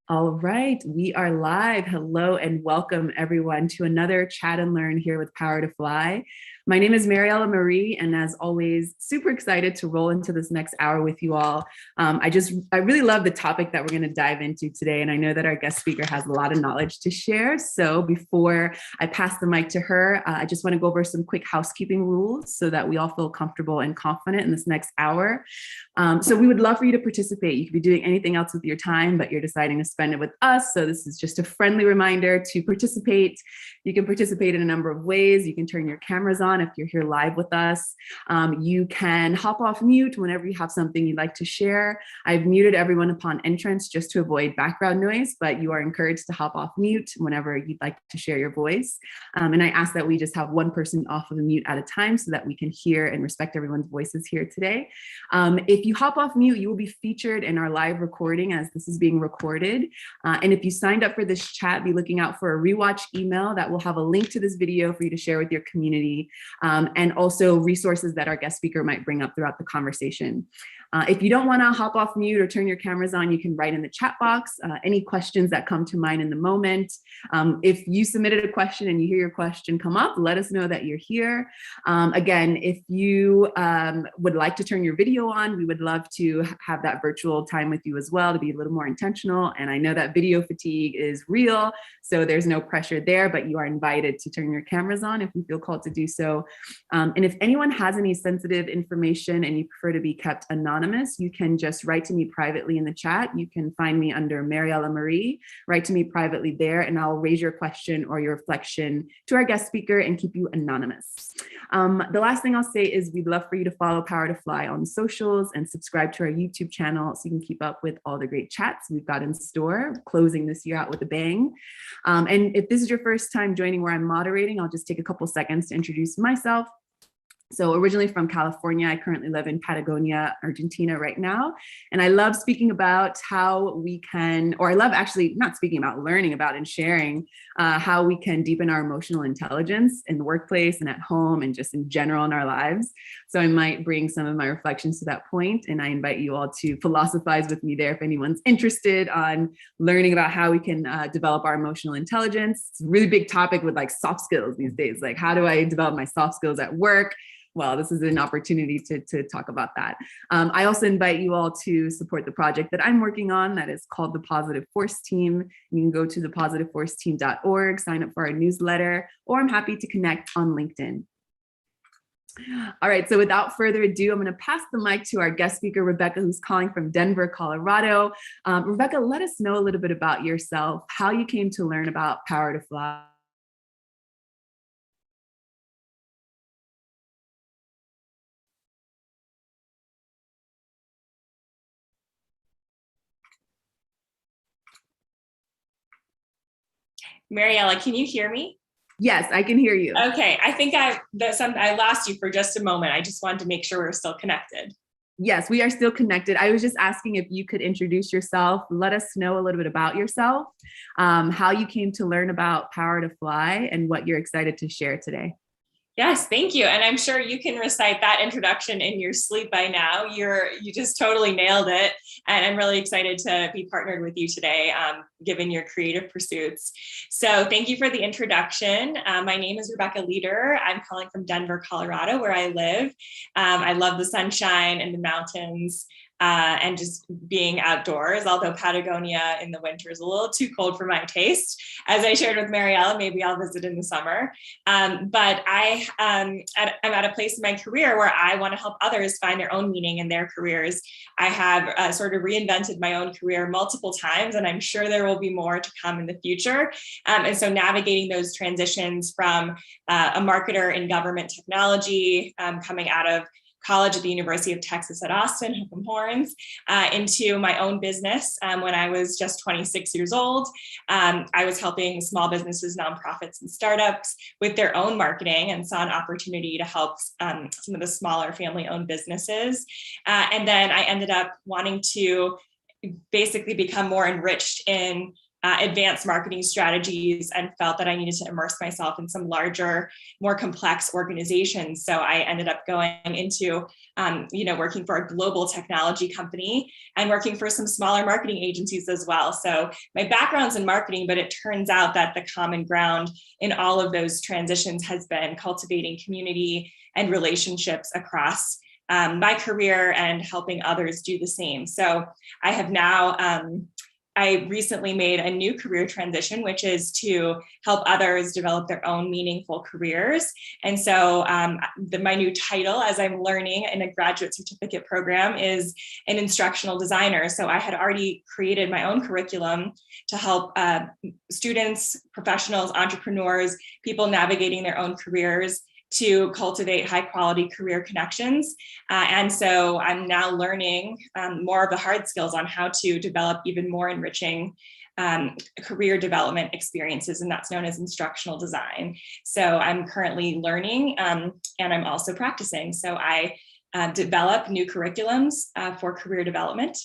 All right, we are live. Hello and welcome everyone to another Chat and Learn here with Power to Fly. My name is Mariella Marie, and as always, super excited to roll into this next hour with you all. I really love the topic that we're going to dive into today, and I know that our guest speaker has a lot of knowledge to share. So before I pass the mic to her, I just want to go over some quick housekeeping rules so that we all feel comfortable and confident in this next hour. So we would love for you to participate. You could be doing anything else with your time, but you're deciding to spend it with us. So this is just a friendly reminder to participate. You can participate in a number of ways. You can turn your cameras on if you're here live with us. You can hop off mute whenever you have something you'd like to share. I've muted everyone upon entrance just to avoid background noise, but you are encouraged to hop off mute whenever you'd like to share your voice. And I ask that we just have one person off of the mute at a time so that we can hear and respect everyone's voices here today. If you hop off mute, you will be featured in our live recording as this is being recorded. And if you signed up for this chat, be looking out for a rewatch email that will have a link to this video for you to share with your community, and also resources that our guest speaker might bring up throughout the conversation. If you don't want to hop off mute or turn your cameras on, you can write in the chat box any questions that come to mind in the moment. If you submitted a question and you hear your question come up, let us know that you're here. Again, if you would like to turn your video on, we would love to have that virtual time with you as well to be a little more intentional. And I know that video fatigue is real, so there's no pressure there, but you are invited to turn your cameras on if you feel called to do so. And if anyone has any sensitive information and you prefer to be kept anonymous, you can just write to me privately in the chat. You can find me under Mariella Marie. Write to me privately there, and I'll raise your question or your reflection to our guest speaker and keep you anonymous. The last thing I'll say is we'd love for you to follow Power to Fly on socials and subscribe to our YouTube channel so you can keep up with all the great chats we've got in store, closing this year out with a bang. And if this is your first time joining where I'm moderating, I'll just take a couple seconds to introduce myself. So originally from California, I currently live in Patagonia, Argentina right now. And I love speaking about how we can, or I love actually not speaking about, learning about and sharing how we can deepen our emotional intelligence in the workplace and at home and just in general in our lives. So I might bring some of my reflections to that point, and I invite you all to philosophize with me there if anyone's interested on learning about how we can develop our emotional intelligence. It's a really big topic with like soft skills these days. Like, how do I develop my soft skills at work? Well, this is an opportunity to talk about that. I also invite you all to support the project that I'm working on that is called the Positive Force Team. You can go to thepositiveforceteam.org, sign up for our newsletter, or I'm happy to connect on LinkedIn. All right, so without further ado, I'm going to pass the mic to our guest speaker, Rebecca, who's calling from Denver, Colorado. Rebecca, let us know a little bit about yourself, how you came to learn about Power to Fly. Mariella, can you hear me? Yes, I can hear you. Okay, I think I lost you for just a moment. I just wanted to make sure we're still connected. Yes, we are still connected. I was just asking if you could introduce yourself, let us know a little bit about yourself, how you came to learn about Power to Fly, and what you're excited to share today. Yes, thank you. And I'm sure you can recite that introduction in your sleep by now. You just totally nailed it. And I'm really excited to be partnered with you today, given your creative pursuits. So thank you for the introduction. My name is Rebecca Leder. I'm calling from Denver, Colorado, where I live. I love the sunshine and the mountains. And just being outdoors, although Patagonia in the winter is a little too cold for my taste. As I shared with Mariella, maybe I'll visit in the summer. But I'm at a place in my career where I want to help others find their own meaning in their careers. I have sort of reinvented my own career multiple times, and I'm sure there will be more to come in the future. And so navigating those transitions from a marketer in government technology, coming out of college at the University of Texas at Austin, Hook'em Horns, into my own business when I was just 26 years old. I was helping small businesses, nonprofits, and startups with their own marketing, and saw an opportunity to help some of the smaller family-owned businesses. And then I ended up wanting to basically become more enriched in advanced marketing strategies and felt that I needed to immerse myself in some larger, more complex organizations. So I ended up going into, working for a global technology company and working for some smaller marketing agencies as well. So my background's in marketing, but it turns out that the common ground in all of those transitions has been cultivating community and relationships across my career and helping others do the same. So I have now, I recently made a new career transition, which is to help others develop their own meaningful careers. And so my new title, as I'm learning in a graduate certificate program, is an instructional designer. So I had already created my own curriculum to help students, professionals, entrepreneurs, people navigating their own careers to cultivate high quality career connections. And so I'm now learning more of the hard skills on how to develop even more enriching career development experiences, and that's known as instructional design. So I'm currently learning and I'm also practicing. So I develop new curriculums for career development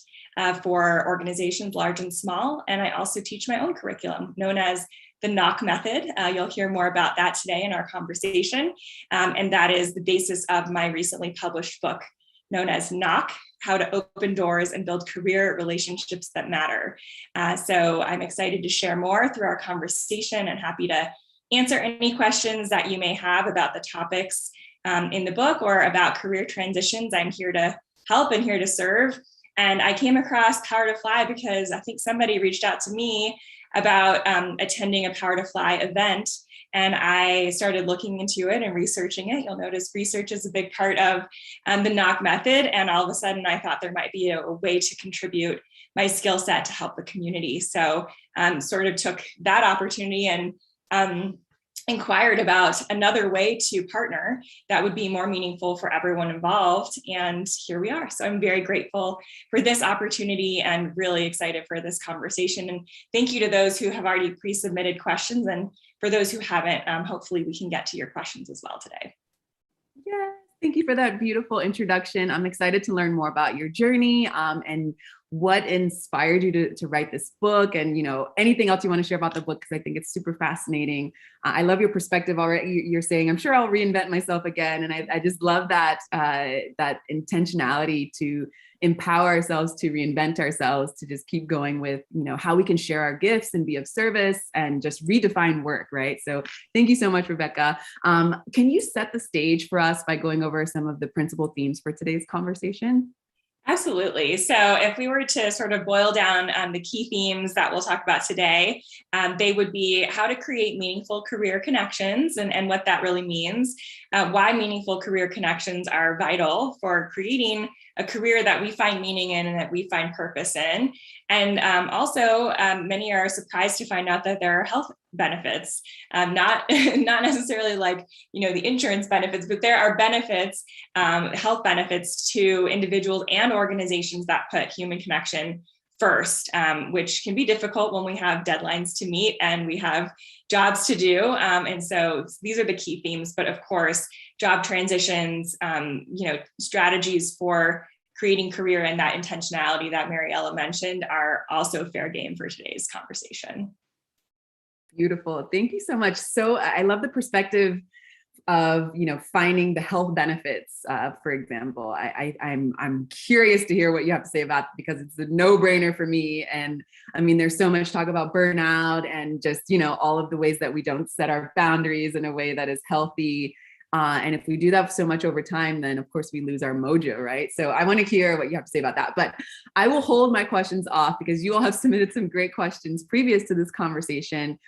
for organizations large and small. And I also teach my own curriculum known as the knock method. You'll hear more about that today in our conversation. And that is the basis of my recently published book known as Knock: How to Open Doors and Build Career Relationships That Matter. So I'm excited to share more through our conversation and happy to answer any questions that you may have about the topics in the book or about career transitions. I'm here to help and here to serve. And I came across Power to Fly because I think somebody reached out to me about attending a Power to Fly event. And I started looking into it and researching it. You'll notice research is a big part of the Knock method. And all of a sudden I thought there might be a way to contribute my skill set to help the community. So sort of took that opportunity and inquired about another way to partner that would be more meaningful for everyone involved. And here we are. So I'm very grateful for this opportunity and really excited for this conversation. And thank you to those who have already pre-submitted questions. And for those who haven't, hopefully we can get to your questions as well today. Yes, thank you for that beautiful introduction. I'm excited to learn more about your journey and what inspired you to write this book, and anything else you want to share about the book, because I think it's super fascinating. I love your perspective already. You're saying, I'm sure I'll reinvent myself again, and I just love that that intentionality to empower ourselves to reinvent ourselves, to just keep going with how we can share our gifts and be of service and just redefine work, right? So thank you so much, Rebecca. Can you set the stage for us by going over some of the principal themes for today's conversation? Absolutely. So if we were to sort of boil down the key themes that we'll talk about today, they would be how to create meaningful career connections and what that really means, why meaningful career connections are vital for creating a career that we find meaning in and that we find purpose in. And also, many are surprised to find out that there are health benefits, not necessarily like, the insurance benefits, but there are benefits, health benefits to individuals and organizations that put human connection first, which can be difficult when we have deadlines to meet and we have jobs to do. And so these are the key themes, but of course, job transitions, strategies for creating career and that intentionality that Mariella mentioned are also fair game for today's conversation. Beautiful. Thank you so much. So I love the perspective of finding the health benefits. For example, I'm curious to hear what you have to say about it, because it's a no-brainer for me. And I mean, there's so much talk about burnout and just all of the ways that we don't set our boundaries in a way that is healthy. And if we do that so much over time, then of course we lose our mojo, right? So I want to hear what you have to say about that. But I will hold my questions off because you all have submitted some great questions previous to this conversation.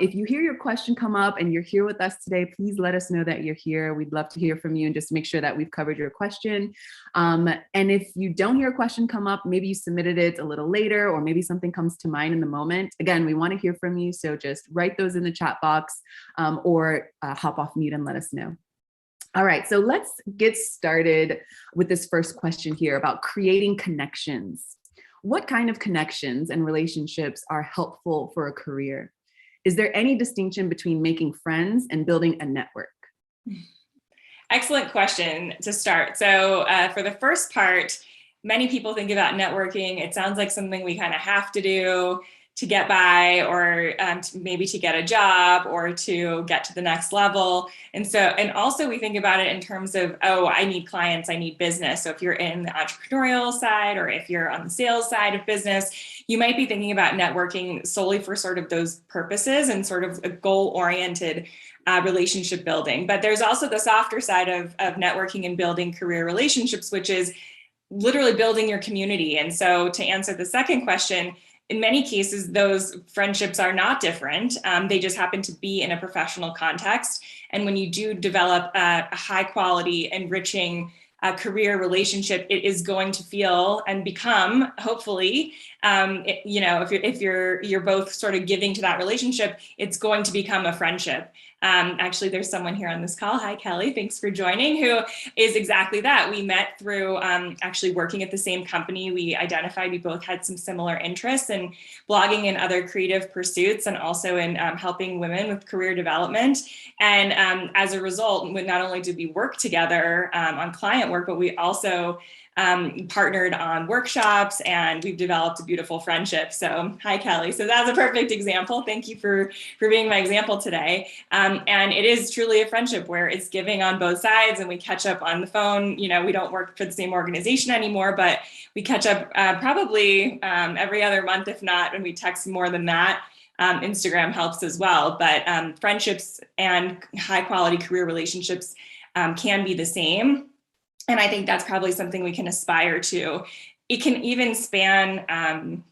If you hear your question come up and you're here with us today, please let us know that you're here. We'd love to hear from you and just make sure that we've covered your question. And if you don't hear a question come up, maybe you submitted it a little later, or maybe something comes to mind in the moment. Again, we want to hear from you. So just write those in the chat box or hop off mute and let us know. All right, so let's get started with this first question here about creating connections. What kind of connections and relationships are helpful for a career? Is there any distinction between making friends and building a network? Excellent question to start. So for the first part, many people think about networking. It sounds like something we kind of have to do. to get by, or maybe to get a job, or to get to the next level. And also we think about it in terms of, oh, I need clients, I need business. So if you're in the entrepreneurial side, or if you're on the sales side of business, you might be thinking about networking solely for sort of those purposes and sort of a goal-oriented relationship building. But there's also the softer side of networking and building career relationships, which is literally building your community. And so to answer the second question, in many cases, those friendships are not different. They just happen to be in a professional context. And when you do develop a high quality, enriching career relationship, it is going to feel and become, hopefully, if you're both sort of giving to that relationship, it's going to become a friendship. Actually, there's someone here on this call. Hi, Kelly. Thanks for joining, who is exactly that. We met through actually working at the same company. We identified we both had some similar interests in blogging and other creative pursuits, and also in helping women with career development. And as a result, not only did we work together on client work, but we also partnered on workshops, and we've developed a beautiful friendship. So hi, Kelly. So that's a perfect example. Thank you for being my example today. And it is truly a friendship where it's giving on both sides, and we catch up on the phone. We don't work for the same organization anymore, but we catch up probably every other month, if not, and we text more than that. Instagram helps as well, but friendships and high quality career relationships can be the same. And I think that's probably something we can aspire to. It can even span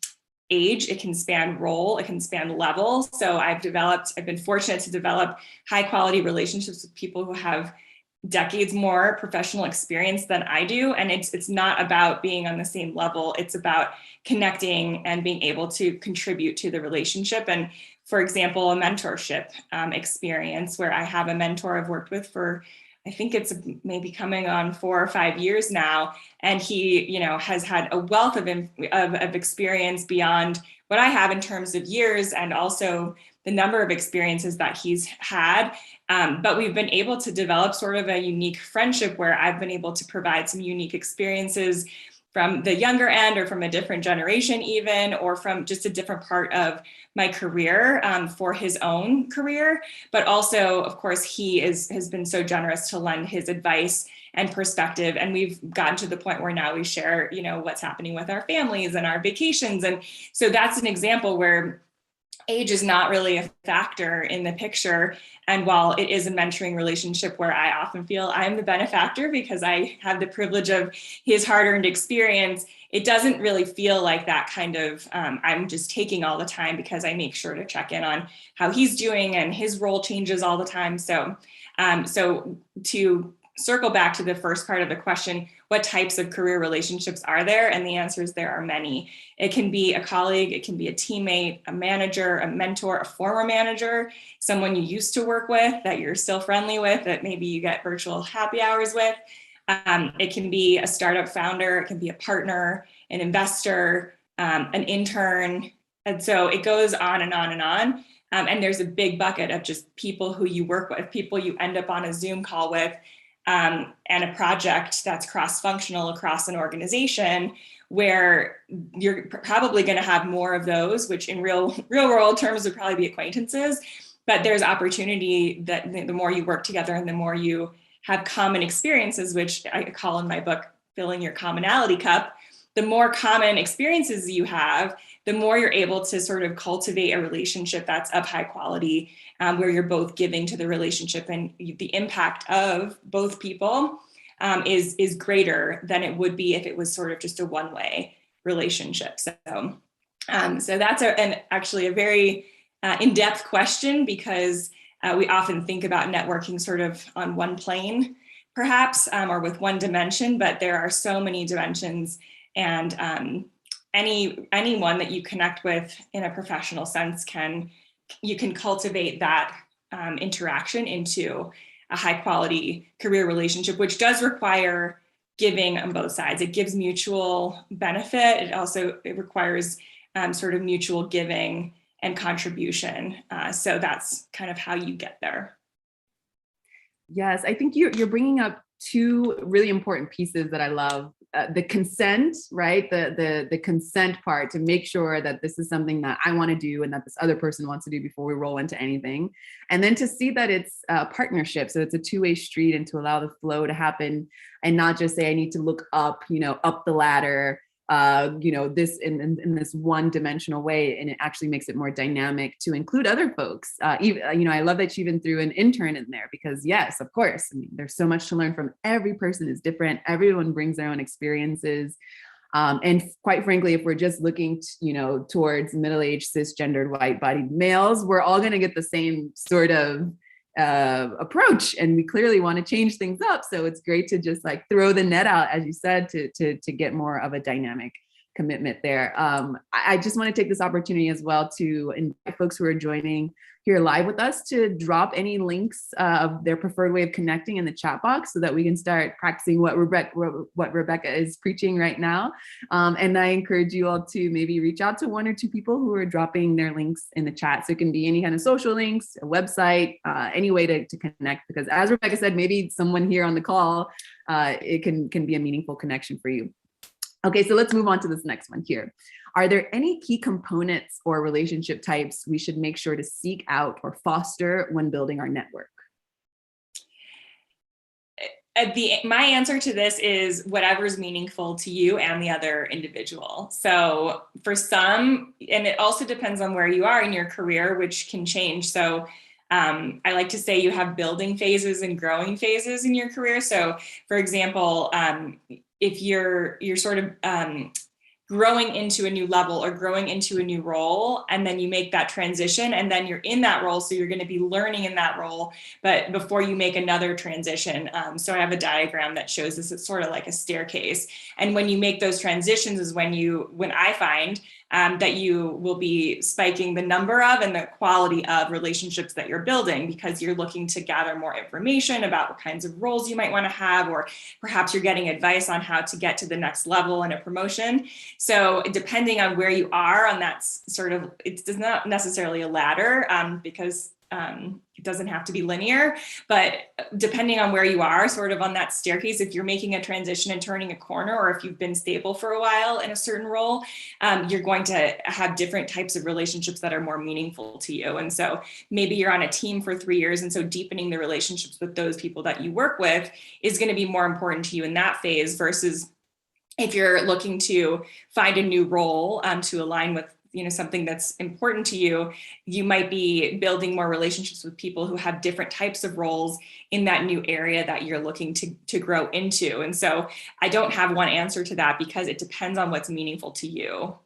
age, it can span role, it can span level. So I've been fortunate to develop high quality relationships with people who have decades more professional experience than I do. And it's not about being on the same level. It's about connecting and being able to contribute to the relationship. And for example, a mentorship experience where I have a mentor I've worked with for, I think it's maybe coming on 4 or 5 years now. And he, has had a wealth of experience beyond what I have in terms of years, and also the number of experiences that he's had. But we've been able to develop sort of a unique friendship where I've been able to provide some unique experiences from the younger end, or from a different generation even, or from just a different part of my career for his own career. But also, of course, he has been so generous to lend his advice and perspective. And we've gotten to the point where now we share, what's happening with our families and our vacations. And so that's an example where age is not really a factor in the picture. And while it is a mentoring relationship where I often feel I'm the benefactor because I have the privilege of his hard-earned experience, it doesn't really feel like that kind of, I'm just taking all the time, because I make sure to check in on how he's doing, and his role changes all the time. So to circle back to the first part of the question, what types of career relationships are there? And the answer is there are many. It can be a colleague, it can be a teammate, a manager, a mentor, a former manager, someone you used to work with that you're still friendly with, that maybe you get virtual happy hours with. It can be a startup founder, it can be a partner, an investor, an intern. And so it goes on and on and on. And there's a big bucket of just people who you work with, people you end up on a Zoom call with, and a project that's cross-functional across an organization, where you're probably going to have more of those, which in real world terms would probably be acquaintances. But there's opportunity that the more you work together and the more you have common experiences, which I call in my book, filling your commonality cup, the more common experiences you have, the more you're able to sort of cultivate a relationship that's of high quality, where you're both giving to the relationship, and the impact of both people is greater than it would be if it was sort of just a one-way relationship. So that's actually a very in-depth question, because we often think about networking sort of on one plane, perhaps, or with one dimension, but there are so many dimensions. And anyone that you connect with in a professional sense you can cultivate that interaction into a high quality career relationship, which does require giving on both sides. It gives mutual benefit. It requires sort of mutual giving and contribution. So that's kind of how you get there. Yes, I think you're bringing up two really important pieces that I love. the consent, right? The consent part, to make sure that this is something that I want to do and that this other person wants to do before we roll into anything. And then to see that it's a partnership. So it's a two-way street, and to allow the flow to happen and not just say, I need to look up, up the ladder, this in this one dimensional way. And it actually makes it more dynamic to include other folks. Even, I love that she even threw an intern in there, because yes, of course, I mean, there's so much to learn from. Every person is different. Everyone brings their own experiences. And quite frankly, if we're just looking, towards middle-aged, cisgendered, white-bodied males, we're all going to get the same sort of approach, and we clearly want to change things up. So it's great to just like throw the net out, as you said, to get more of a dynamic commitment there. I just want to take this opportunity as well to invite folks who are joining here live with us to drop any links of their preferred way of connecting in the chat box, so that we can start practicing what Rebecca is preaching right now. And I encourage you all to maybe reach out to one or two people who are dropping their links in the chat. So it can be any kind of social links, a website, any way to connect, because as Rebecca said, maybe someone here on the call, it can be a meaningful connection for you. Okay, so let's move on to this next one here. Are there any key components or relationship types we should make sure to seek out or foster when building our network? My answer to this is whatever's meaningful to you and the other individual. So for some, and it also depends on where you are in your career, which can change. So I like to say you have building phases and growing phases in your career. So for example, if you're sort of growing into a new level or growing into a new role, and then you make that transition, and then you're in that role, so you're going to be learning in that role, but before you make another transition. So I have a diagram that shows this. It's sort of like a staircase, and when you make those transitions is when I find that you will be spiking the number of and the quality of relationships that you're building, because you're looking to gather more information about what kinds of roles you might want to have, or perhaps you're getting advice on how to get to the next level in a promotion. So depending on where you are on that sort of, it's not necessarily a ladder, because it doesn't have to be linear, but depending on where you are sort of on that staircase, if you're making a transition and turning a corner, or if you've been stable for a while in a certain role, you're going to have different types of relationships that are more meaningful to you. And so maybe you're on a team for 3 years, and so deepening the relationships with those people that you work with is going to be more important to you in that phase, versus if you're looking to find a new role to align with something that's important to you, you might be building more relationships with people who have different types of roles in that new area that you're looking to grow into. And so I don't have one answer to that, because it depends on what's meaningful to you.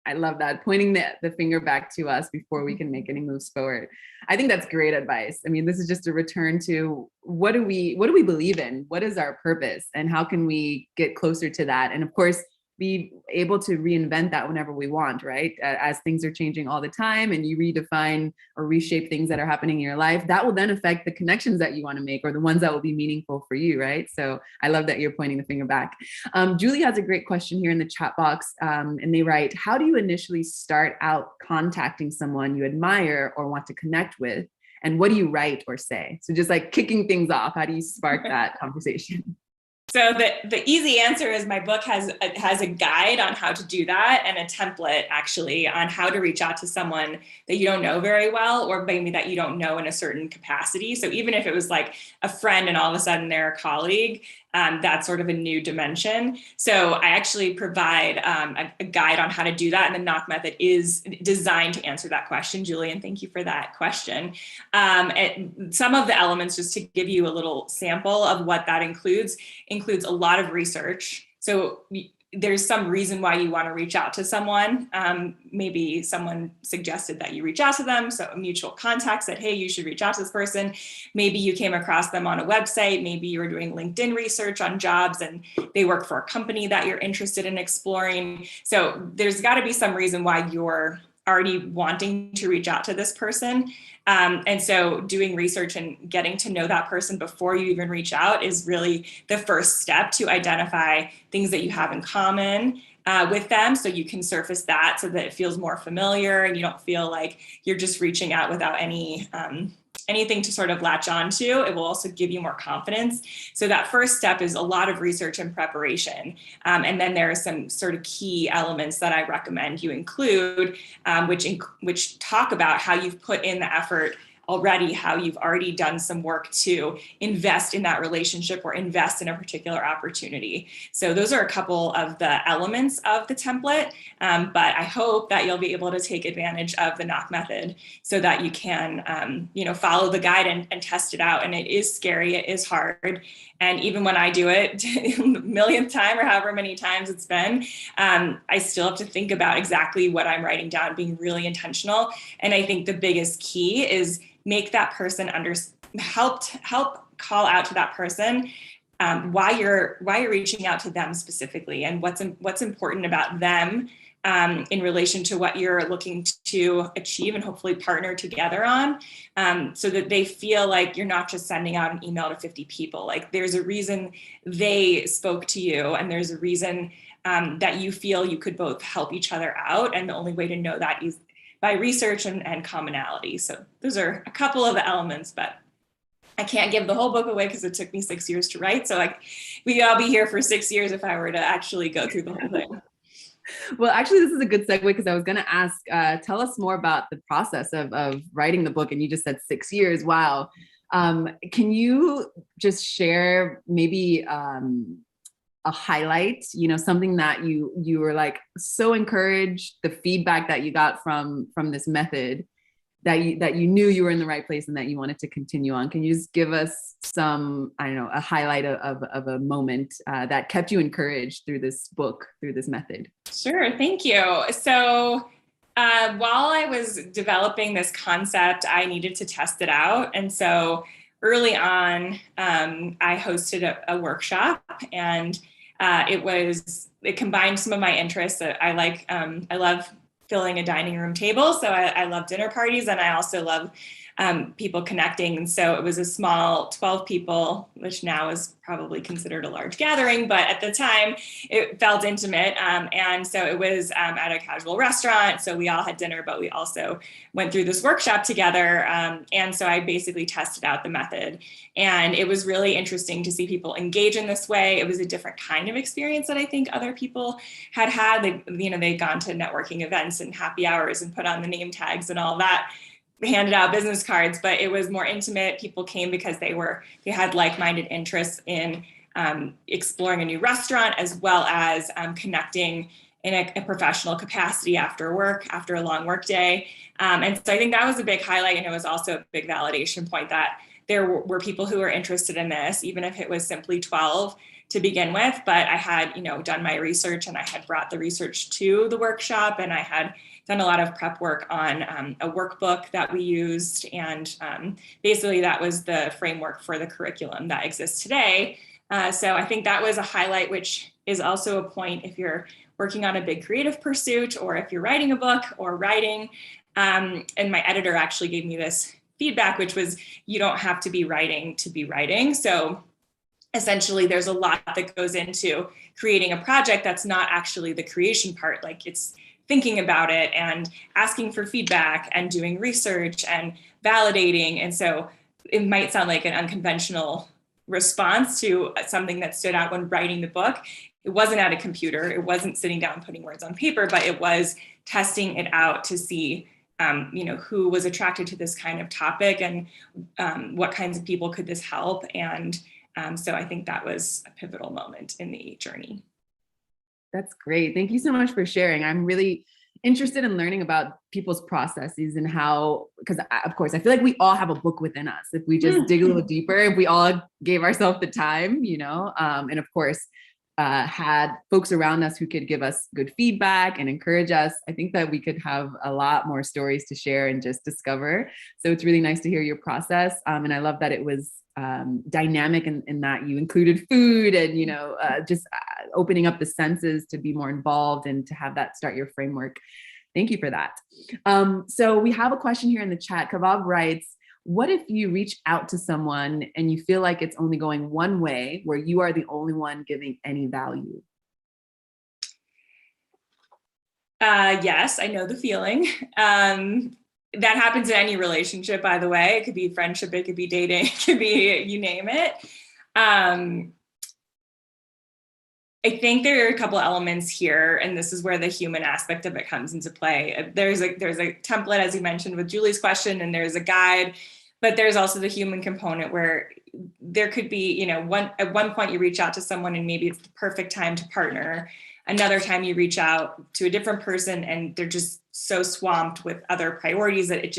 I love that, pointing the finger back to us before we can make any moves forward. I think that's great advice. I mean, this is just a return to what do we believe in? What is our purpose? And how can we get closer to that? And of course, be able to reinvent that whenever we want, right? As things are changing all the time, and you redefine or reshape things that are happening in your life, that will then affect the connections that you want to make, or the ones that will be meaningful for you, right? So I love that you're pointing the finger back. Julie has a great question here in the chat box, and they write, how do you initially start out contacting someone you admire or want to connect with? And what do you write or say? So just like kicking things off, how do you spark that conversation? So the easy answer is my book has a guide on how to do that, and a template actually on how to reach out to someone that you don't know very well, or maybe that you don't know in a certain capacity. So even if it was like a friend and all of a sudden they're a colleague, that's sort of a new dimension. So I actually provide a guide on how to do that, and the knock method is designed to answer that question, Julian. Thank you for that question. And some of the elements, just to give you a little sample of what that includes a lot of research. So there's some reason why you want to reach out to someone. Maybe someone suggested that you reach out to them. So a mutual contact said, hey, you should reach out to this person. Maybe you came across them on a website. Maybe you were doing LinkedIn research on jobs and they work for a company that you're interested in exploring. So there's got to be some reason why you're already wanting to reach out to this person. And so doing research and getting to know that person before you even reach out is really the first step to identify things that you have in common with them, so you can surface that so that it feels more familiar and you don't feel like you're just reaching out without any anything to sort of latch onto. It will also give you more confidence. So that first step is a lot of research and preparation. And then there are some sort of key elements that I recommend you include, which talk about how you've put in the effort already, how you've already done some work to invest in that relationship or invest in a particular opportunity. So those are a couple of the elements of the template, but I hope that you'll be able to take advantage of the knock method so that you can, follow the guide and test it out. And it is scary, it is hard. And even when I do it the millionth time or however many times it's been, I still have to think about exactly what I'm writing down, being really intentional. And I think the biggest key is make that person help call out to that person why you're reaching out to them specifically, and what's important about them in relation to what you're looking to achieve and hopefully partner together on, so that they feel like you're not just sending out an email to 50 people. Like, there's a reason they spoke to you, and there's a reason that you feel you could both help each other out. And the only way to know that is by research and commonality. So those are a couple of the elements, but I can't give the whole book away because it took me 6 years to write. So we could all be here for 6 years if I were to actually go through the whole thing. Well, actually, this is a good segue because I was going to ask, tell us more about the process of writing the book. And you just said 6 years. Wow. Can you just share maybe a highlight, something that you were like so encouraged, the feedback that you got from this method, that you knew you were in the right place and that you wanted to continue on? Can you just give us some, I don't know, a highlight of a moment that kept you encouraged through this book, through this method? Sure, thank you. So while I was developing this concept, I needed to test it out. And so early on, I hosted a workshop, and it combined some of my interests. I love filling a dining room table. So I love dinner parties, and I also love people connecting. And so it was a small 12 people, which now is probably considered a large gathering, but at the time it felt intimate. And so it was at a casual restaurant. So we all had dinner, but we also went through this workshop together. And so I basically tested out the method, and it was really interesting to see people engage in this way. It was a different kind of experience that I think other people had. They'd gone to networking events and happy hours and put on the name tags and all that, handed out business cards, but it was more intimate. People came because they had like-minded interests in exploring a new restaurant, as well as connecting in a professional capacity after work, after a long work day. And so I think that was a big highlight. And it was also a big validation point that there were people who were interested in this, even if it was simply 12 to begin with. But I had, done my research, and I had brought the research to the workshop, and I had done a lot of prep work on a workbook that we used. And basically that was the framework for the curriculum that exists today. So I think that was a highlight, which is also a point if you're working on a big creative pursuit, or if you're writing a book or writing. And my editor actually gave me this feedback, which was, you don't have to be writing to be writing. So essentially there's a lot that goes into creating a project that's not actually the creation part. Like, it's thinking about it and asking for feedback and doing research and validating. And so it might sound like an unconventional response to something that stood out when writing the book. It wasn't at a computer. It wasn't sitting down putting words on paper, but it was testing it out to see who was attracted to this kind of topic, and what kinds of people could this help. And so I think that was a pivotal moment in the journey. That's great. Thank you so much for sharing. I'm really interested in learning about people's processes and how, because of course, I feel like we all have a book within us. If we just dig a little deeper, if we all gave ourselves the time, and of course, had folks around us who could give us good feedback and encourage us, I think that we could have a lot more stories to share and just discover. So it's really nice to hear your process. And I love that it was dynamic in that you included food and, just opening up the senses to be more involved and to have that start your framework. Thank you for that. So we have a question here in the chat. Kebab writes, what if you reach out to someone and you feel like it's only going one way, where you are the only one giving any value? Yes, I know the feeling. that happens in any relationship, by the way. It could be friendship, it could be dating, it could be, you name it. I think there are a couple elements here, and this is where the human aspect of it comes into play. There's a template, as you mentioned, with Julie's question, and there's a guide, but there's also the human component where there could be, at one point you reach out to someone and maybe it's the perfect time to partner. Another time you reach out to a different person and they're just so swamped with other priorities that it's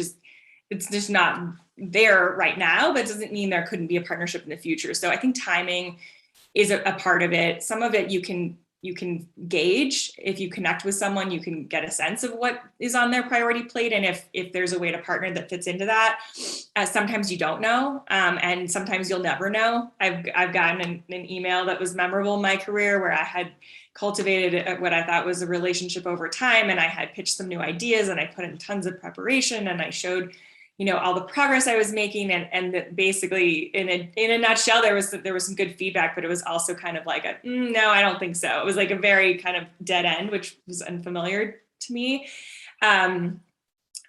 just not there right now, but it doesn't mean there couldn't be a partnership in the future. So I think timing is a part of it. Some of it you can gauge. If you connect with someone, you can get a sense of what is on their priority plate. And if there's a way to partner that fits into that, sometimes you don't know. And sometimes you'll never know. I've gotten an email that was memorable in my career where I had cultivated what I thought was a relationship over time. And I had pitched some new ideas and I put in tons of preparation and I showed all the progress I was making, and basically in a nutshell, there was some good feedback, but it was also kind of like no, I don't think so. It was like a very kind of dead end, which was unfamiliar to me. And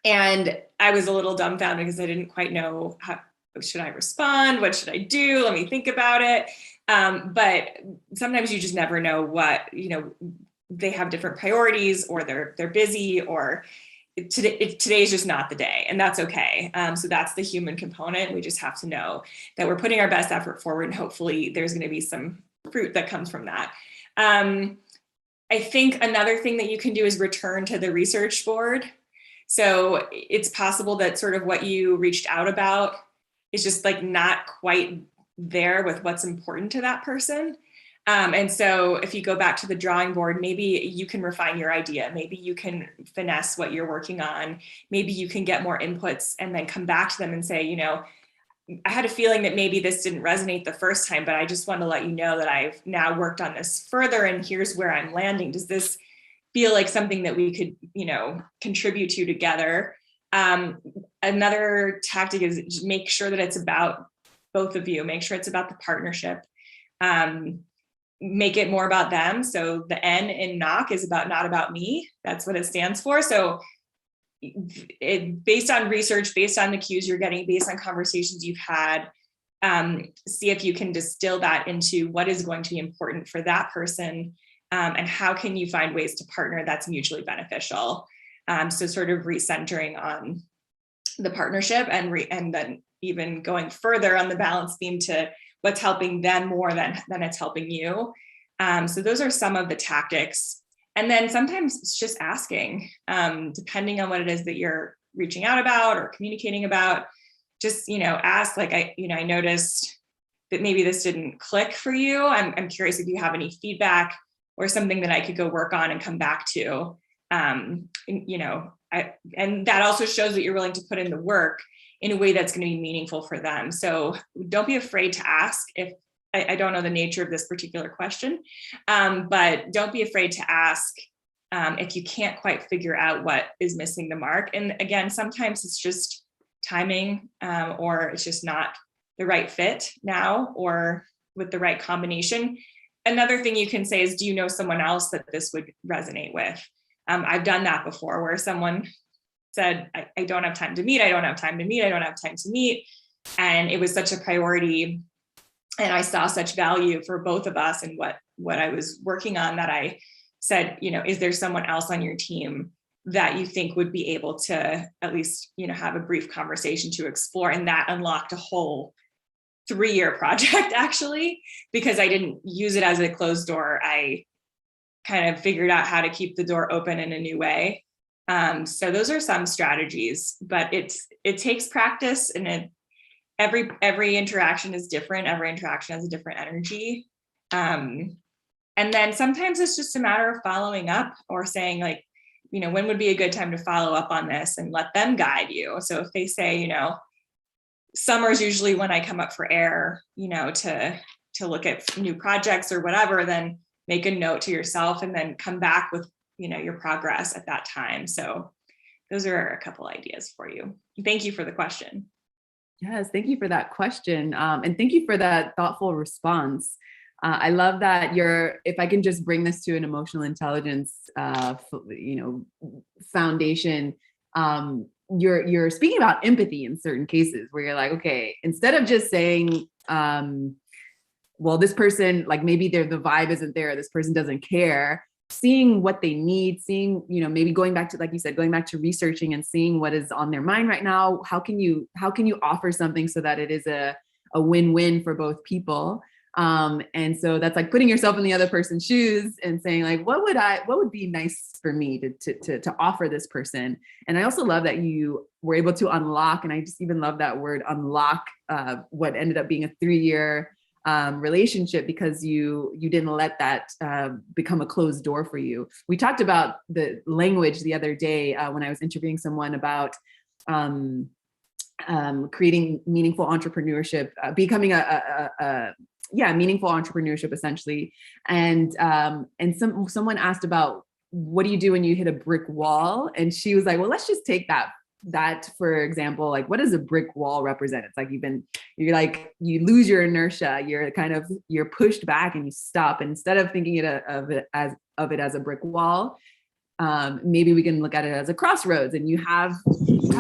I was a little dumbfounded because I didn't quite know how should I respond? What should I do? Let me think about it. But sometimes you just never know what, they have different priorities or they're busy or today's just not the day, and that's okay. So that's the human component. We just have to know that we're putting our best effort forward, and hopefully there's going to be some fruit that comes from that. I think another thing that you can do is return to the research board. So it's possible that sort of what you reached out about is just like not quite there with what's important to that person. And so if you go back to the drawing board, maybe you can refine your idea. Maybe you can finesse what you're working on. Maybe you can get more inputs and then come back to them and say, I had a feeling that maybe this didn't resonate the first time, but I just want to let you know that I've now worked on this further and here's where I'm landing. Does this feel like something that we could, contribute to together? Another tactic is make sure that it's about both of you. Make sure it's about the partnership. Make it more about them. So the N in knock is about not about me. That's what it stands for. So based on research, based on the cues you're getting, based on conversations you've had, see if you can distill that into what is going to be important for that person, and how can you find ways to partner that's mutually beneficial. So sort of recentering on the partnership and then even going further on the balance theme to what's helping them more than it's helping you. So those are some of the tactics. And then sometimes it's just asking, depending on what it is that you're reaching out about or communicating about, just, ask, like, I noticed that maybe this didn't click for you. I'm curious if you have any feedback or something that I could go work on and come back to. And that also shows that you're willing to put in the work in a way that's going to be meaningful for them. So don't be afraid to ask. If I don't know the nature of this particular question, but don't be afraid to ask if you can't quite figure out what is missing the mark. And again, sometimes it's just timing, or it's just not the right fit now or with the right combination. Another thing you can say is, do you know someone else that this would resonate with? I've done that before where someone said, I don't have time to meet. I don't have time to meet. I don't have time to meet. And it was such a priority. And I saw such value for both of us and what I was working on that I said, is there someone else on your team that you think would be able to at least, have a brief conversation to explore? And that unlocked a whole 3-year project, actually, because I didn't use it as a closed door. I kind of figured out how to keep the door open in a new way. So those are some strategies, but it takes practice, and every interaction is different. Every interaction has a different energy. And then sometimes it's just a matter of following up or saying, like, when would be a good time to follow up on this, and let them guide you. So if they say, summer's usually when I come up for air, to look at new projects or whatever, then make a note to yourself and then come back with your progress at that time. So those are a couple ideas for you. Thank you for the question. Yes, thank you for that question. And thank you for that thoughtful response. I love that if I can just bring this to an emotional intelligence, foundation, you're speaking about empathy in certain cases where you're like, okay, instead of just saying, well, this person, like maybe the vibe isn't there, this person doesn't care, seeing what they need, seeing, maybe going back to, like you said, going back to researching and seeing what is on their mind right now. How can you offer something so that it is a win-win for both people? And so that's like putting yourself in the other person's shoes and saying like, what would be nice for me to offer this person? And I also love that you were able to unlock, and I just even love that word, unlock, what ended up being a 3-year relationship, because you didn't let that become a closed door for you. We talked about the language the other day when I was interviewing someone about creating meaningful entrepreneurship, becoming a meaningful entrepreneurship essentially. And someone asked about, what do you do when you hit a brick wall? And she was like, well, let's just take that for example. Like, what does a brick wall represent? It's like you lose your inertia, you're pushed back and you stop. And instead of thinking of it as a brick wall, maybe we can look at it as a crossroads, and you have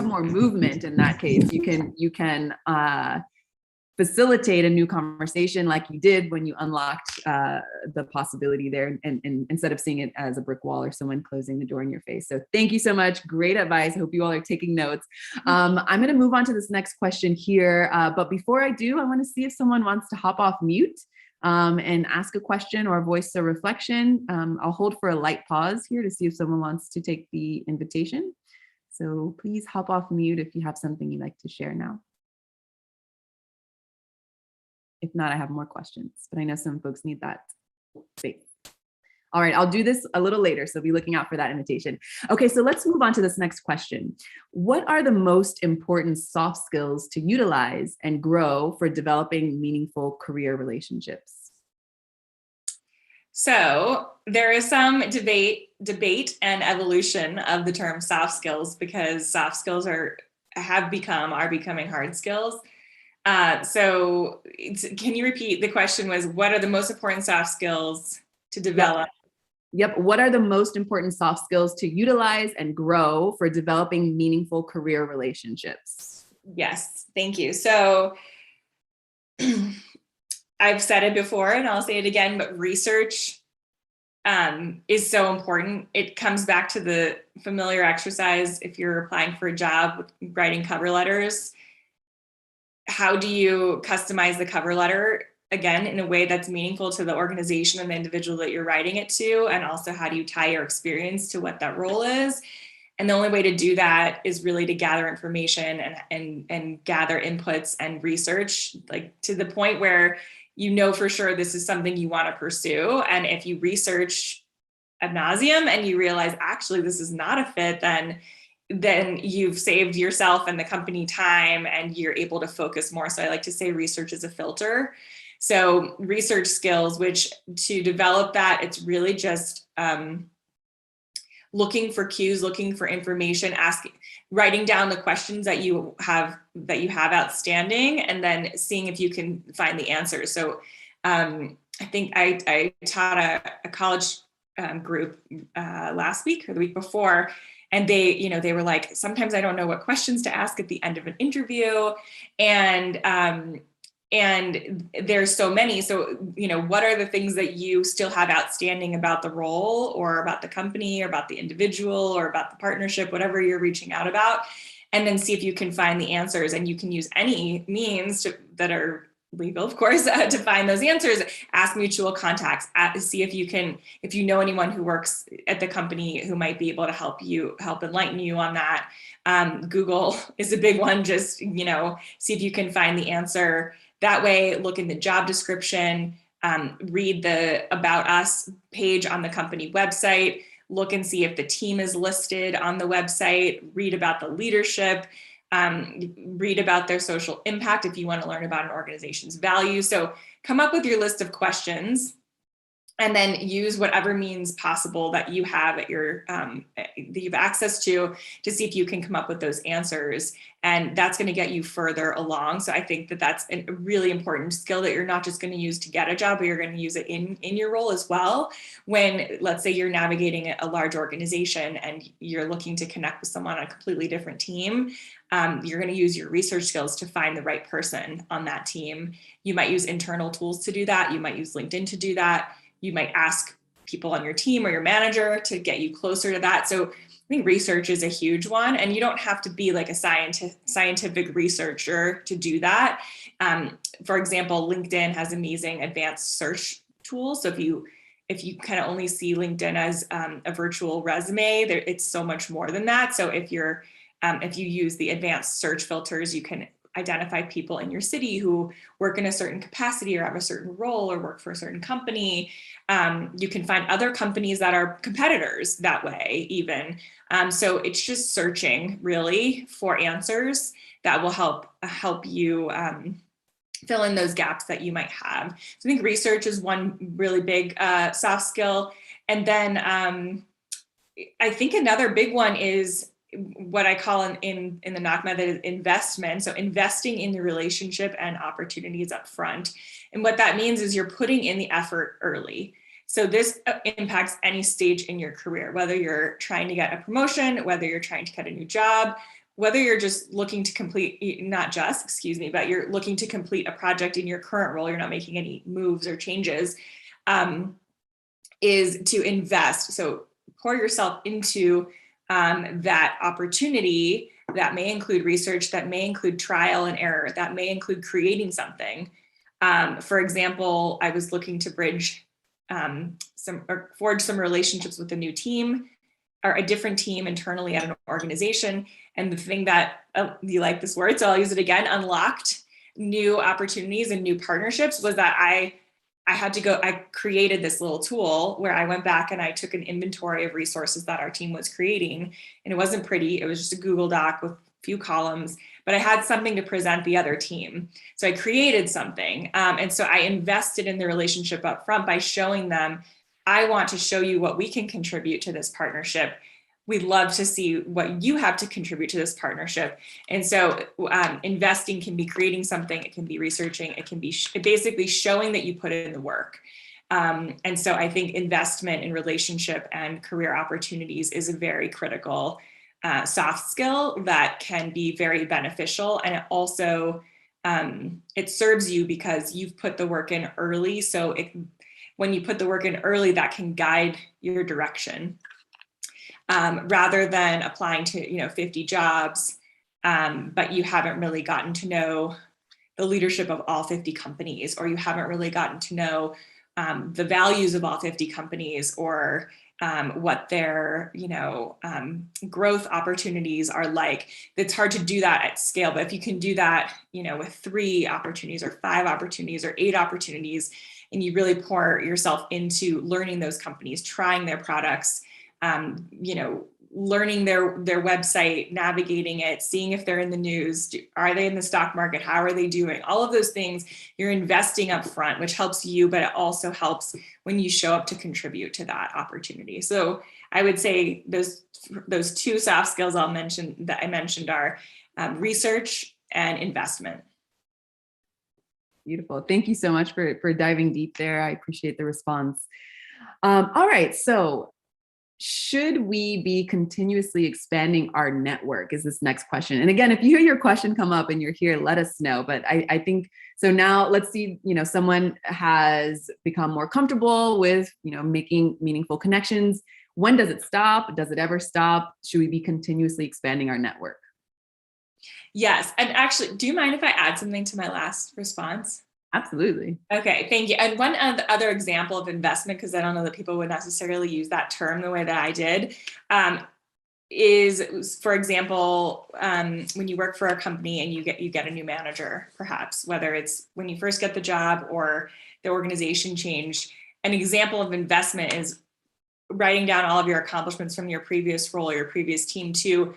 more movement. In that case, you can facilitate a new conversation like you did when you unlocked the possibility there, and instead of seeing it as a brick wall or someone closing the door in your face. So thank you so much. Great advice. I hope you all are taking notes. I'm going to move on to this next question here. But before I do, I want to see if someone wants to hop off mute and ask a question or voice a reflection. I'll hold for a light pause here to see if someone wants to take the invitation. So please hop off mute if you have something you'd like to share now. If not, I have more questions, but I know some folks need that space. All right, I'll do this a little later, so be looking out for that invitation. Okay, so let's move on to this next question. What are the most important soft skills to utilize and grow for developing meaningful career relationships? So there is some debate and evolution of the term soft skills, because soft skills are becoming hard skills. So can you repeat? The question was, what are the most important soft skills to develop? Yep. What are the most important soft skills to utilize and grow for developing meaningful career relationships? Yes, thank you. So I've said it before and I'll say it again, but research is so important. It comes back to the familiar exercise. If you're applying for a job, writing cover letters, how do you customize the cover letter, again, in a way that's meaningful to the organization and the individual that you're writing it to? And also, how do you tie your experience to what that role is? And the only way to do that is really to gather information and gather inputs and research, like to the point where you know for sure this is something you want to pursue. And if you research ad nauseum and you realize actually this is not a fit, then you've saved yourself and the company time and you're able to focus more. So I like to say research is a filter. So research skills, which to develop that, it's really just looking for cues, looking for information, writing down the questions that you have outstanding, and then seeing if you can find the answers. So I think I taught a college group last week or the week before, and they were like, sometimes I don't know what questions to ask at the end of an interview. And there's so many. So, what are the things that you still have outstanding about the role or about the company or about the individual or about the partnership, whatever you're reaching out about, and then see if you can find the answers. And you can use any means that are legal, of course, to find those answers. Ask mutual contacts, see if you know anyone who works at the company who might be able to help enlighten you on that. Google is a big one. Just, see if you can find the answer that way. Look in the job description, read the About Us page on the company website, look and see if the team is listed on the website, read about the leadership, read about their social impact if you want to learn about an organization's values. So come up with your list of questions and then use whatever means possible that you have at your that you have access to see if you can come up with those answers, and that's going to get you further along. So I think that that's a really important skill that you're not just going to use to get a job, but you're going to use it in your role as well. When, let's say, you're navigating a large organization and you're looking to connect with someone on a completely different team, you're going to use your research skills to find the right person on that team. You might use internal tools to do that. You might use LinkedIn to do that. You might ask people on your team or your manager to get you closer to that. So I think research is a huge one, and you don't have to be like a scientific researcher to do that. For example, LinkedIn has amazing advanced search tools. So if you kind of only see LinkedIn as a virtual resume, it's so much more than that. So if you use the advanced search filters, you can identify people in your city who work in a certain capacity or have a certain role or work for a certain company. You can find other companies that are competitors that way even. So it's just searching really for answers that will help you fill in those gaps that you might have. So I think research is one really big soft skill. And then I think another big one is what I call in the knock method is investment. So investing in the relationship and opportunities up front. And what that means is you're putting in the effort early. So this impacts any stage in your career, whether you're trying to get a promotion, whether you're trying to get a new job, whether you're just looking to complete, but you're looking to complete a project in your current role, you're not making any moves or changes, is to invest. So pour yourself into that opportunity. That may include research, that may include trial and error, that may include creating something. For example, I was looking to forge some relationships with a new team or a different team internally at an organization. And the thing that, you like this word, so I'll use it again, unlocked new opportunities and new partnerships was that I created this little tool where I went back and I took an inventory of resources that our team was creating. And it wasn't pretty. It was just a Google Doc with a few columns, but I had something to present the other team. So I created something. And so I invested in the relationship up front by showing them, I want to show you what we can contribute to this partnership. We'd love to see what you have to contribute to this partnership. And so investing can be creating something, it can be researching, it can be basically showing that you put in the work. And so I think investment in relationship and career opportunities is a very critical soft skill that can be very beneficial. And it also, it serves you because you've put the work in early. So when you put the work in early, that can guide your direction. Rather than applying to 50 jobs, but you haven't really gotten to know the leadership of all 50 companies, or you haven't really gotten to know the values of all 50 companies, or what their growth opportunities are like. It's hard to do that at scale, but if you can do that with 3 opportunities or 5 opportunities or 8 opportunities, and you really pour yourself into learning those companies, trying their products, learning their website, navigating it, seeing if they're in the news, are they in the stock market, how are they doing, all of those things, you're investing up front, which helps you, but it also helps when you show up to contribute to that opportunity. So I would say those 2 soft skills I mentioned are research and investment. Beautiful. Thank you so much for diving deep there. I appreciate the response. All right. So should we be continuously expanding our network is this next question. And again, if you hear your question come up and you're here, let us know. But I think, so now let's see, someone has become more comfortable with, making meaningful connections. When does it stop? Does it ever stop? Should we be continuously expanding our network? Yes. And actually, do you mind if I add something to my last response? Absolutely. Okay, thank you. And one other example of investment, because I don't know that people would necessarily use that term the way that I did, is, for example, when you work for a company and you get a new manager, perhaps, whether it's when you first get the job or the organization changed. An example of investment is writing down all of your accomplishments from your previous role or your previous team to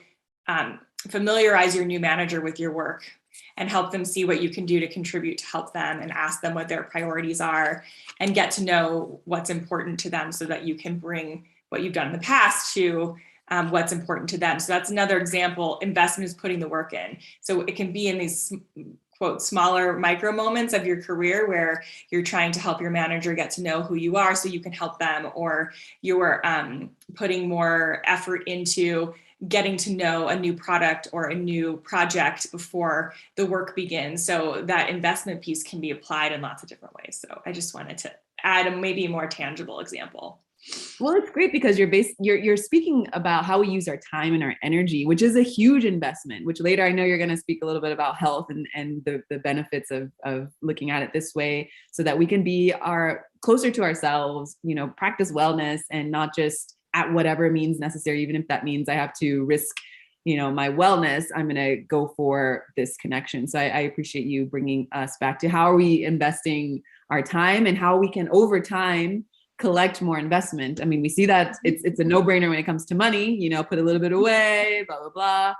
familiarize your new manager with your work. and help them see what you can do to contribute to help them, and ask them what their priorities are and get to know what's important to them so that you can bring what you've done in the past to what's important to them. So that's another example. Investment is putting the work in. So it can be in these quote smaller micro moments of your career where you're trying to help your manager get to know who you are so you can help them, or you're putting more effort into getting to know a new product or a new project before the work begins. So that investment piece can be applied in lots of different ways. So I just wanted to add a maybe a more tangible example. Well, it's great because you're speaking about how we use our time and our energy, which is a huge investment, which later I know you're going to speak a little bit about health and the benefits of looking at it this way so that we can be closer to ourselves, practice wellness and not just at whatever means necessary, even if that means I have to risk, my wellness, I'm going to go for this connection. So I appreciate you bringing us back to how are we investing our time and how we can over time collect more investment. I mean, we see that it's a no-brainer when it comes to money, put a little bit away, blah, blah, blah.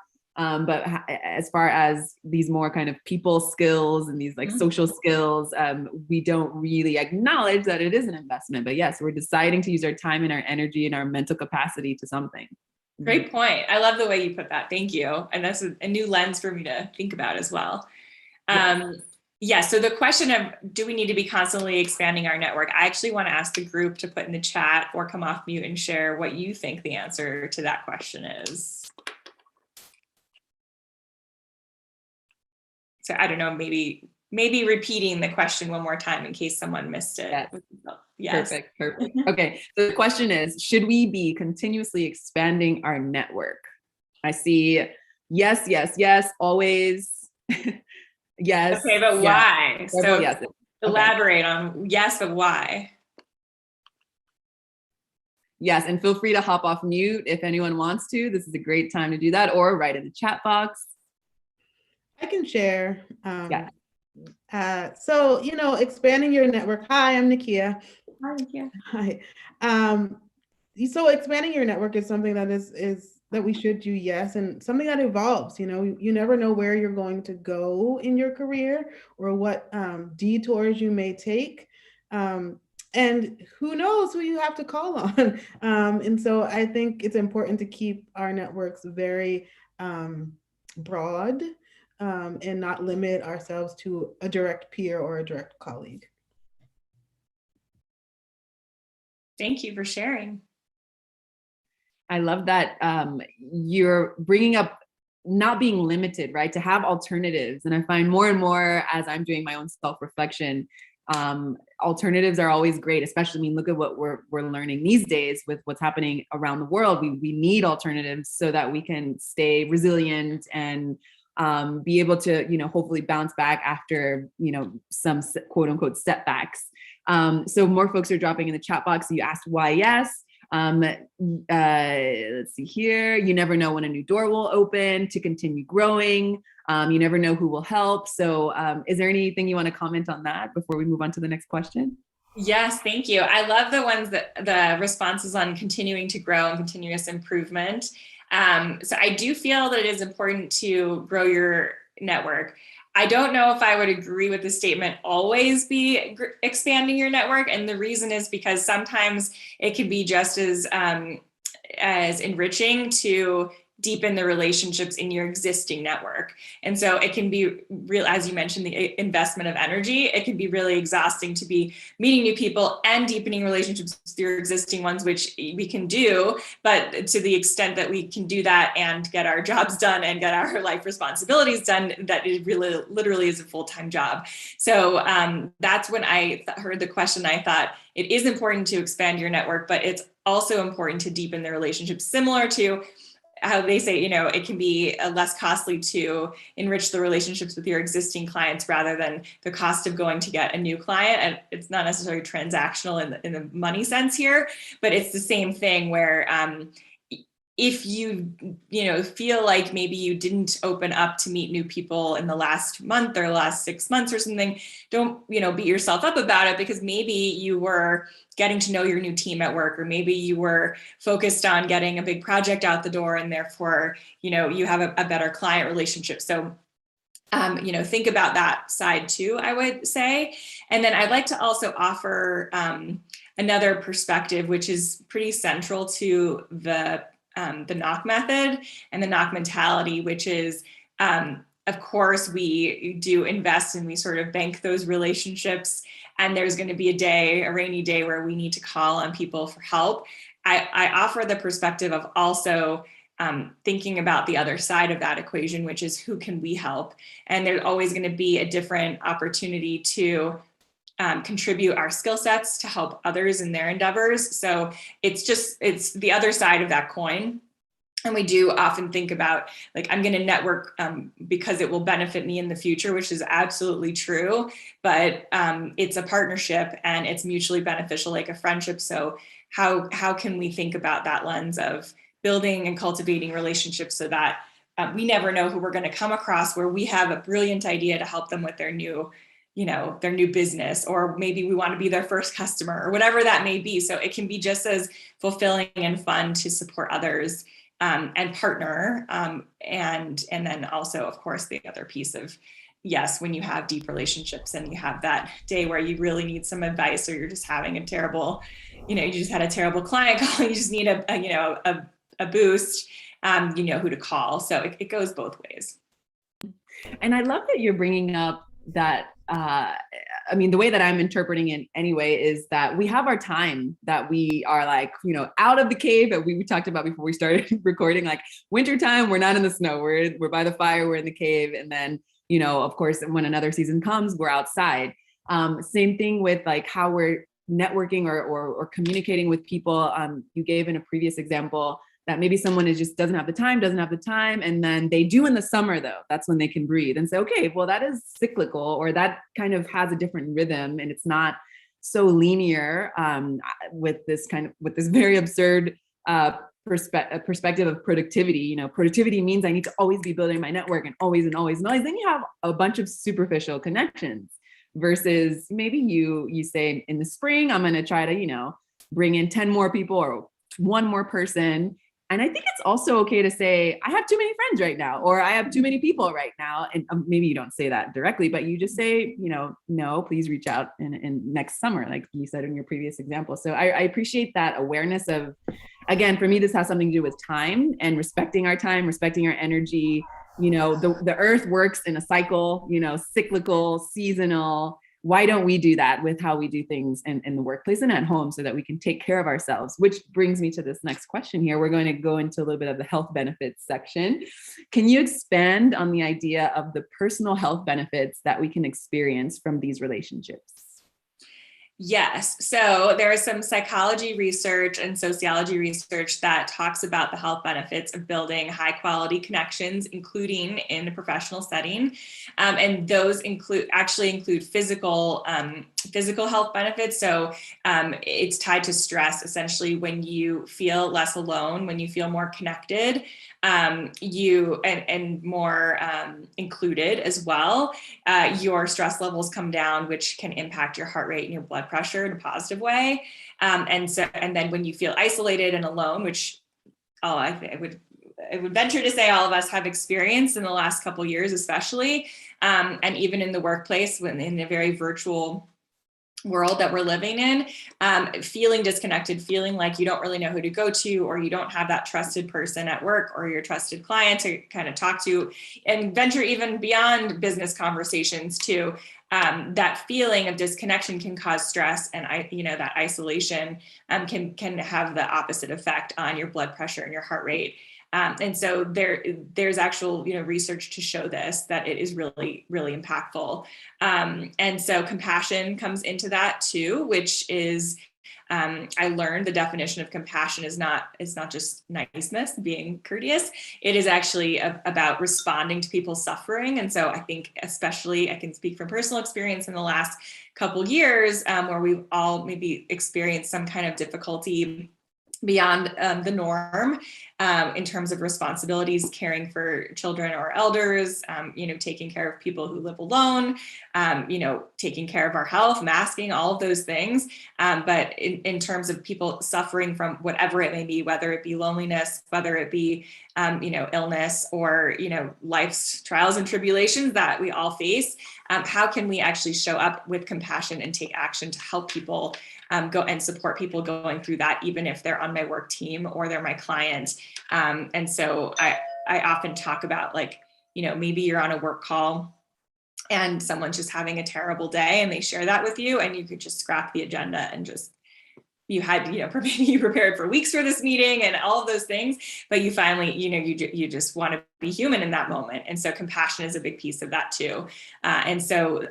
But as far as these more kind of people skills and these like social skills, we don't really acknowledge that it is an investment. But yes, we're deciding to use our time and our energy and our mental capacity to something. Great point. I love the way you put that. Thank you. And that's a new lens for me to think about as well. Yeah, so the question of do we need to be constantly expanding our network? I actually want to ask the group to put in the chat or come off mute and share what you think the answer to that question is. So I don't know, maybe repeating the question one more time in case someone missed it. Yes. Perfect. Okay, so the question is, should we be continuously expanding our network? I see yes, always. Yes. Okay, but why? So yes. Elaborate on yes, but why? Yes, and feel free to hop off mute if anyone wants to. This is a great time to do that, or write in the chat box. I can share. So, expanding your network. Hi, I'm Nakia. Hi, Nakia. Hi. So expanding your network is something that is that we should do, yes, and something that evolves. You never know where you're going to go in your career or what detours you may take, and who knows who you have to call on. And so I think it's important to keep our networks very broad and not limit ourselves to a direct peer or a direct colleague. Thank you for sharing. I love that you're bringing up not being limited, right? To have alternatives. And I find more and more as I'm doing my own self-reflection, alternatives are always great, especially, look at what we're learning these days with what's happening around the world. We need alternatives so that we can stay resilient and be able to, hopefully bounce back after, some quote unquote setbacks. So more folks are dropping in the chat box. You asked why yes. Let's see here. You never know when a new door will open to continue growing. You never know who will help. So is there anything you want to comment on that before we move on to the next question? Yes, thank you. I love the ones that the responses on continuing to grow and continuous improvement. So I do feel that it is important to grow your network. I don't know if I would agree with the statement, always be expanding your network. And the reason is because sometimes it can be just as enriching to deepen the relationships in your existing network. And so it can be real, as you mentioned, the investment of energy. It can be really exhausting to be meeting new people and deepening relationships with your existing ones, which we can do, but to the extent that we can do that and get our jobs done and get our life responsibilities done, that it really literally is a full-time job. So that's when I heard the question, I thought it is important to expand your network, but it's also important to deepen the relationships, similar to how they say, it can be less costly to enrich the relationships with your existing clients rather than the cost of going to get a new client. And it's not necessarily transactional in the money sense here, but it's the same thing where if you feel like maybe you didn't open up to meet new people in the last month or last 6 months or something, don't beat yourself up about it, because maybe you were getting to know your new team at work, or maybe you were focused on getting a big project out the door and therefore you have a better client relationship. So think about that side too, I would say. And then I'd like to also offer another perspective, which is pretty central to the knock method and the knock mentality, which is, of course, we do invest and we sort of bank those relationships. And there's going to be a rainy day where we need to call on people for help. I offer the perspective of also thinking about the other side of that equation, which is who can we help? And there's always going to be a different opportunity to contribute our skill sets to help others in their endeavors. So it's the other side of that coin. And we do often think about, like, I'm going to network because it will benefit me in the future, which is absolutely true. But it's a partnership and it's mutually beneficial, like a friendship. So how can we think about that lens of building and cultivating relationships so that we never know who we're going to come across, where we have a brilliant idea to help them with their new business, or maybe we want to be their first customer, or whatever that may be. So it can be just as fulfilling and fun to support others and partner. And then also, of course, the other piece of, yes, when you have deep relationships and you have that day where you really need some advice, or you're just having a terrible, you just had a terrible client call, you just need a boost, you know who to call. So it goes both ways. And I love that you're bringing up that, the way that I'm interpreting it anyway, is that we have our time that we are like, out of the cave that we talked about before we started recording, like wintertime, we're not in the snow, we're by the fire, we're in the cave. And then, of course, when another season comes, we're outside. Same thing with like how we're networking or communicating with people. You gave in a previous example that maybe someone doesn't have the time. And then they do in the summer, though. That's when they can breathe and say, okay, well, that is cyclical, or that kind of has a different rhythm. And it's not so linear with this very absurd perspective of productivity. Productivity means I need to always be building my network and always. Then you have a bunch of superficial connections versus maybe you say in the spring, I'm going to try to, bring in 10 more people or one more person. And I think it's also okay to say, I have too many friends right now, or I have too many people right now. And maybe you don't say that directly, but you just say, no, please reach out in next summer, like you said in your previous example. So I appreciate that awareness of, again, for me, this has something to do with time and respecting our time, respecting our energy. The earth works in a cycle, cyclical, seasonal. Why don't we do that with how we do things in the workplace and at home so that we can take care of ourselves? Which brings me to this next question here. We're going to go into a little bit of the health benefits section. Can you expand on the idea of the personal health benefits that we can experience from these relationships? Yes. So there is some psychology research and sociology research that talks about the health benefits of building high quality connections, including in a professional setting. And those include physical health benefits. So it's tied to stress, essentially, when you feel less alone, when you feel more connected, and more included as well, your stress levels come down, which can impact your heart rate and your blood pressure in a positive way. And then when you feel isolated and alone, which I would venture to say all of us have experienced in the last couple of years, especially, and even in the workplace, when in a very virtual world that we're living in, feeling disconnected, feeling like you don't really know who to go to, or you don't have that trusted person at work or your trusted client to kind of talk to, and venture even beyond business conversations too. That feeling of disconnection can cause stress, and that isolation can have the opposite effect on your blood pressure and your heart rate. And so there's actual research to show this, that it is really, really impactful. And so compassion comes into that too, which is, I learned the definition of compassion is not just niceness, being courteous. It is actually about responding to people's suffering. And so I think, especially, I can speak from personal experience in the last couple years, where we've all maybe experienced some kind of difficulty beyond the norm in terms of responsibilities, caring for children or elders, taking care of people who live alone, taking care of our health, masking, all of those things. But in terms of people suffering from whatever it may be, whether it be loneliness, whether it be, illness, or, life's trials and tribulations that we all face, how can we actually show up with compassion and take action to help people go and support people going through that, even if they're on my work team or they're my client. And so I often talk about, like, maybe you're on a work call and someone's just having a terrible day and they share that with you, and you could just scrap the agenda and just, you had, you prepared for weeks for this meeting and all of those things, but you finally, you just want to be human in that moment. And so compassion is a big piece of that too. And so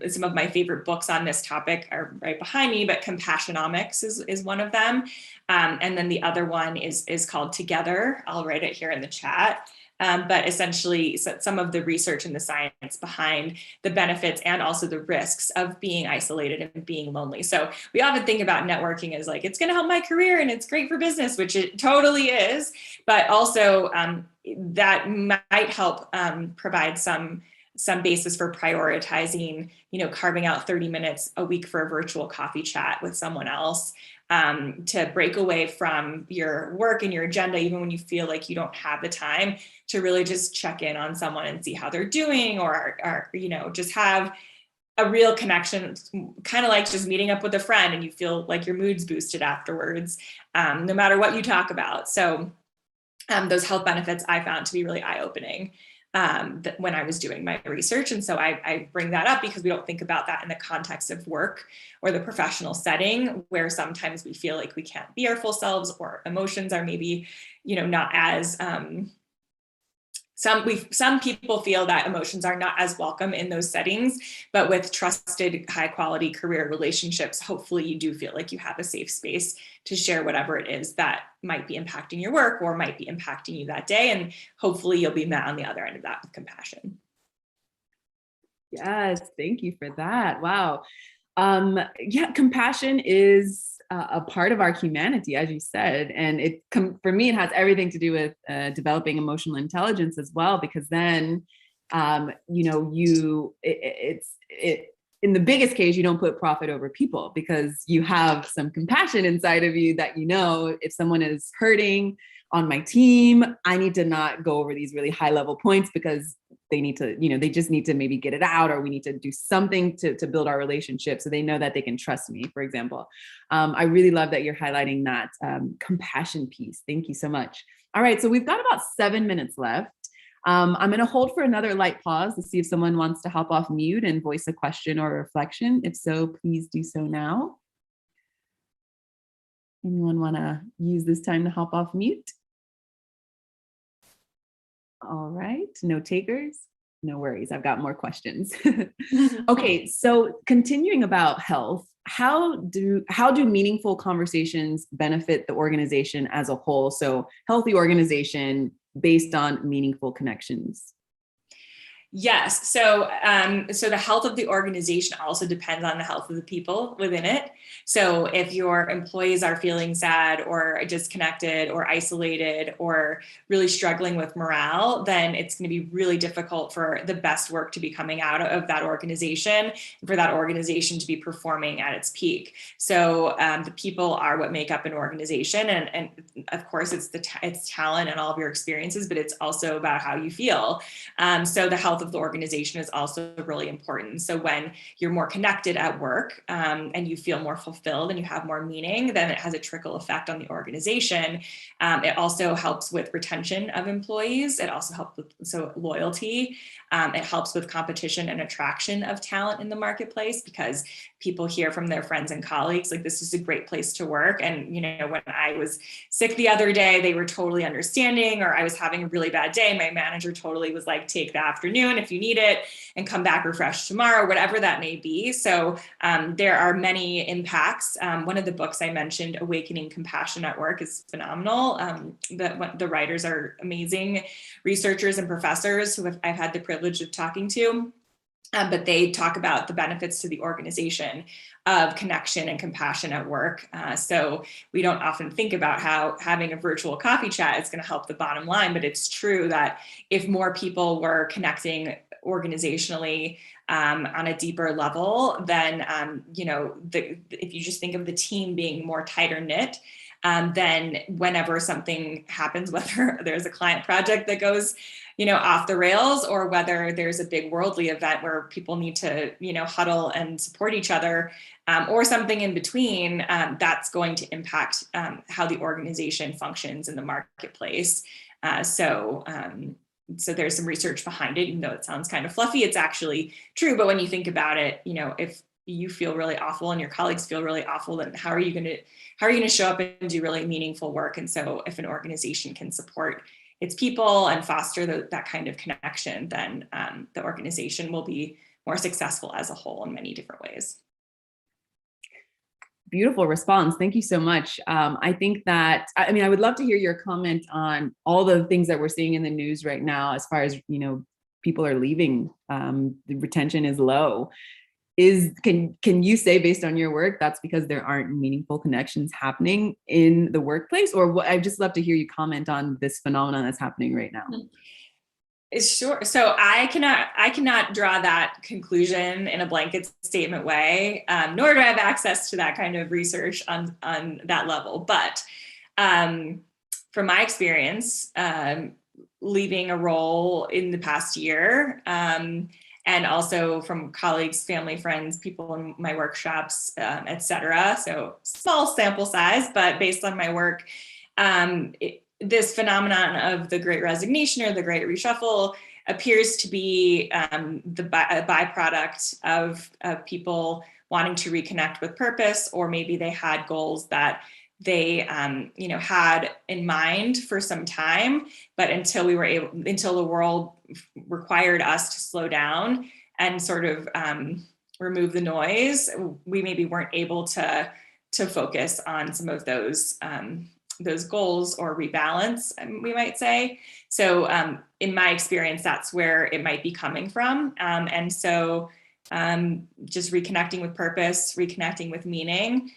some of my favorite books on this topic are right behind me, but Compassionomics is one of them. And then the other one is called Together. I'll write it here in the chat. But essentially, some of the research and the science behind the benefits and also the risks of being isolated and being lonely. So we often think about networking as like, it's going to help my career and it's great for business, which it totally is. But also that might help provide some basis for prioritizing, carving out 30 minutes a week for a virtual coffee chat with someone else, to break away from your work and your agenda, even when you feel like you don't have the time, to really just check in on someone and see how they're doing, or just have a real connection, kind of like just meeting up with a friend and you feel like your mood's boosted afterwards, no matter what you talk about. So those health benefits I found to be really eye-opening when I was doing my research. And so I bring that up because we don't think about that in the context of work or the professional setting, where sometimes we feel like we can't be our full selves, or emotions are maybe, not as, some people feel that emotions are not as welcome in those settings, but with trusted, high quality career relationships, hopefully you do feel like you have a safe space to share whatever it is that might be impacting your work or might be impacting you that day. And hopefully you'll be met on the other end of that with compassion. Yes, thank you for that. Wow. Yeah, compassion is a part of our humanity, as you said, and for me, it has everything to do with developing emotional intelligence as well, because then, in the biggest case, you don't put profit over people, because you have some compassion inside of you that, if someone is hurting on my team, I need to not go over these really high level points, because they need to, they just need to maybe get it out, or we need to do something to build our relationship so they know that they can trust me, for example. I really love that you're highlighting that compassion piece. Thank you so much. All right, so we've got about 7 minutes left. I'm going to hold for another light pause to see if someone wants to hop off mute and voice a question or a reflection. If so, please do so now. Anyone want to use this time to hop off mute? All right, no takers, no worries. I've got more questions. Okay, so continuing about health, how do meaningful conversations benefit the organization as a whole? So healthy organization based on meaningful connections. Yes. So the health of the organization also depends on the health of the people within it. So if your employees are feeling sad or disconnected or isolated or really struggling with morale, then it's going to be really difficult for the best work to be coming out of that organization, and for that organization to be performing at its peak. So the people are what make up an organization. And of course, it's talent and all of your experiences, but it's also about how you feel. So the health of the organization is also really important. So when you're more connected at work and you feel more fulfilled and you have more meaning, then it has a trickle effect on the organization. It also helps with retention of employees. It also helps with loyalty. It helps with competition and attraction of talent in the marketplace, because people hear from their friends and colleagues, like, this is a great place to work. And, when I was sick the other day, they were totally understanding, or I was having a really bad day. My manager totally was like, take the afternoon if you need it and come back refreshed tomorrow, whatever that may be. So there are many impacts. One of the books I mentioned, Awakening Compassion at Work, is phenomenal. The writers are amazing researchers and professors who I've had the privilege of talking to. but they talk about the benefits to the organization of connection and compassion at work. So we don't often think about how having a virtual coffee chat is going to help the bottom line, but it's true that if more people were connecting organizationally on a deeper level, then, if you just think of the team being more tighter knit, then whenever something happens, whether there's a client project that goes, off the rails, or whether there's a big worldly event where people need to, huddle and support each other, or something in between, that's going to impact how the organization functions in the marketplace. So there's some research behind it, even though it sounds kind of fluffy, it's actually true. But when you think about it, if you feel really awful and your colleagues feel really awful, then how are you going to show up and do really meaningful work? And so if an organization can support its people and foster that kind of connection, then the organization will be more successful as a whole in many different ways. Beautiful response. Thank you so much. I think that, I would love to hear your comment on all the things that we're seeing in the news right now, as far as, people are leaving, the retention is low. Can you say, based on your work, that's because there aren't meaningful connections happening in the workplace? Or what? I'd just love to hear you comment on this phenomenon that's happening right now. Sure. So I cannot draw that conclusion in a blanket statement way, nor do I have access to that kind of research on that level. But from my experience, leaving a role in the past year, and also from colleagues, family, friends, people in my workshops, et cetera. So small sample size, but based on my work, this phenomenon of the Great Resignation or the Great Reshuffle appears to be a byproduct of people wanting to reconnect with purpose, or maybe they had goals that they had in mind for some time, but until the world required us to slow down and sort of remove the noise, we maybe weren't able to focus on some of those goals, or rebalance, we might say. So in my experience, that's where it might be coming from. And so just reconnecting with purpose, reconnecting with meaning.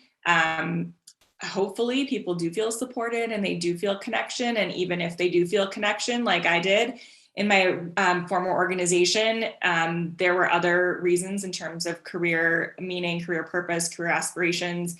Hopefully people do feel supported and they do feel connection. And even if they do feel connection, like I did in my former organization, there were other reasons in terms of career meaning, career purpose, career aspirations,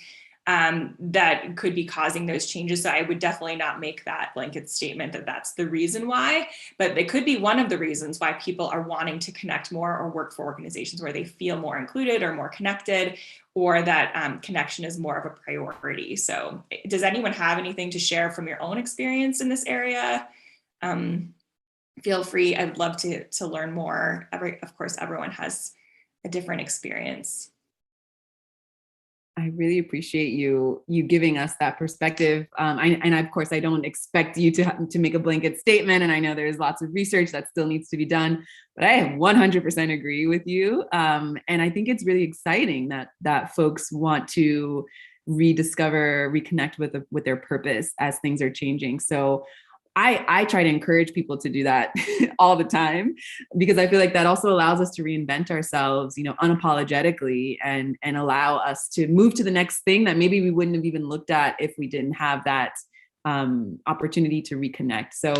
that could be causing those changes. So I would definitely not make that blanket statement that that's the reason why, but it could be one of the reasons why people are wanting to connect more or work for organizations where they feel more included or more connected, or that connection is more of a priority. So does anyone have anything to share from your own experience in this area? Feel free. I would love to learn more. Of course, everyone has a different experience. I really appreciate you giving us that perspective. And of course, I don't expect you to make a blanket statement. And I know there's lots of research that still needs to be done, but I 100% agree with you. And I think it's really exciting that folks want to rediscover, reconnect with their purpose as things are changing. So I try to encourage people to do that all the time, because I feel like that also allows us to reinvent ourselves, unapologetically, and allow us to move to the next thing that maybe we wouldn't have even looked at if we didn't have that opportunity to reconnect. So,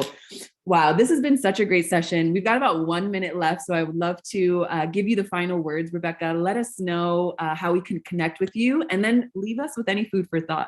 wow, this has been such a great session. We've got about 1 minute left, so I would love to give you the final words, Rebecca. Let us know how we can connect with you, and then leave us with any food for thought.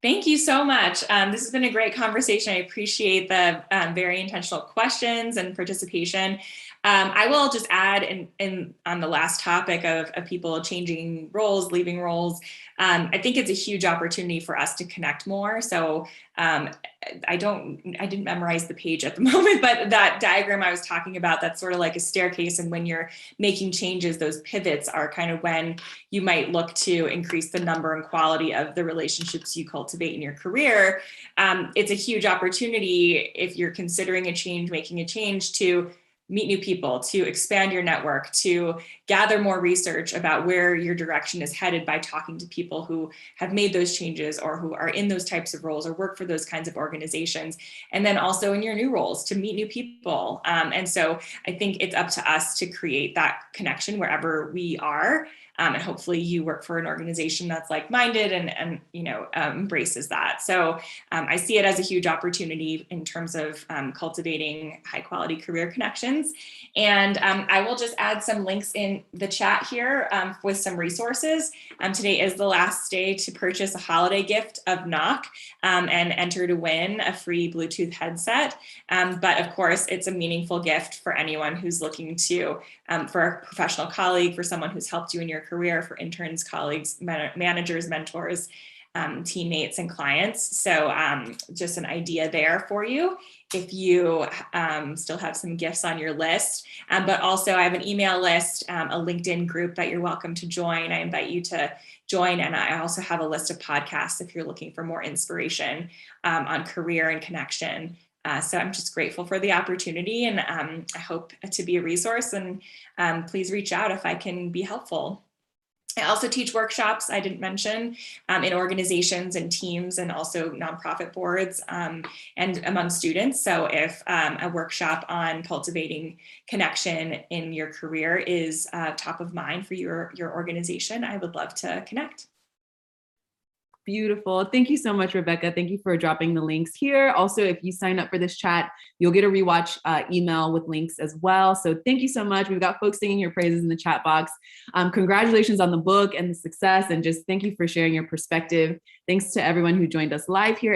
Thank you so much. This has been a great conversation. I appreciate the very intentional questions and participation. I will just add in on the last topic of people changing roles, leaving roles. I think it's a huge opportunity for us to connect more. So I didn't memorize the page at the moment, but that diagram I was talking about, that's sort of like a staircase. And when you're making changes, those pivots are kind of when you might look to increase the number and quality of the relationships you cultivate in your career. It's a huge opportunity if you're considering a change, making a change, to meet new people, to expand your network, to gather more research about where your direction is headed by talking to people who have made those changes or who are in those types of roles or work for those kinds of organizations. And then also in your new roles to meet new people. And so I think it's up to us to create that connection wherever we are. And hopefully you work for an organization that's like-minded and embraces that. So I see it as a huge opportunity in terms of cultivating high-quality career connections. And I will just add some links in the chat here with some resources. Today is the last day to purchase a holiday gift of Knock and enter to win a free Bluetooth headset. But of course, it's a meaningful gift for anyone who's looking to, for a professional colleague, for someone who's helped you in your career, for interns, colleagues, managers, mentors, teammates, and clients. So just an idea there for you if you still have some gifts on your list. But also I have an email list, a LinkedIn group that you're welcome to join. I invite you to join. And I also have a list of podcasts if you're looking for more inspiration on career and connection. So I'm just grateful for the opportunity, and I hope to be a resource, and please reach out if I can be helpful. I also teach workshops, I didn't mention, in organizations and teams and also nonprofit boards and among students. So if a workshop on cultivating connection in your career is top of mind for your organization, I would love to connect. Beautiful. Thank you so much, Rebecca. Thank you for dropping the links here. Also, if you sign up for this chat, you'll get a rewatch email with links as well. So thank you so much. We've got folks singing your praises in the chat box. Congratulations on the book and the success, and just thank you for sharing your perspective. Thanks to everyone who joined us live here.